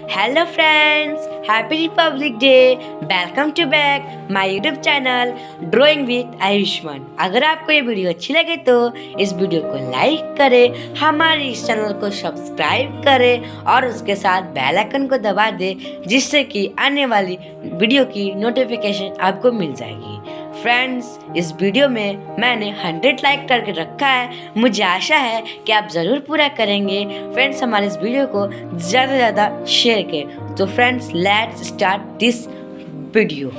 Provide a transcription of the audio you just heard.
Hello friends, happy Republic Day. Welcome to back my YouTube channel drawing with Ayushman. अगर आपको ये video अच्छी लगे तो इस वीडियो को लाइक करें, हमारे इस चैनल को सब्सक्राइब करें और उसके साथ बेल आइकन को दबा दें, जिससे कि आने वाली वीडियो की नोटिफिकेशन आपको मिल जाएगी। फ्रेंड्स, इस वीडियो में मैंने 100 लाइक करके रखा है। मुझे आशा है कि आप ज़रूर पूरा करेंगे। फ्रेंड्स, हमारे इस वीडियो को ज़्यादा से ज़्यादा शेयर करें। तो friends, let's start this video.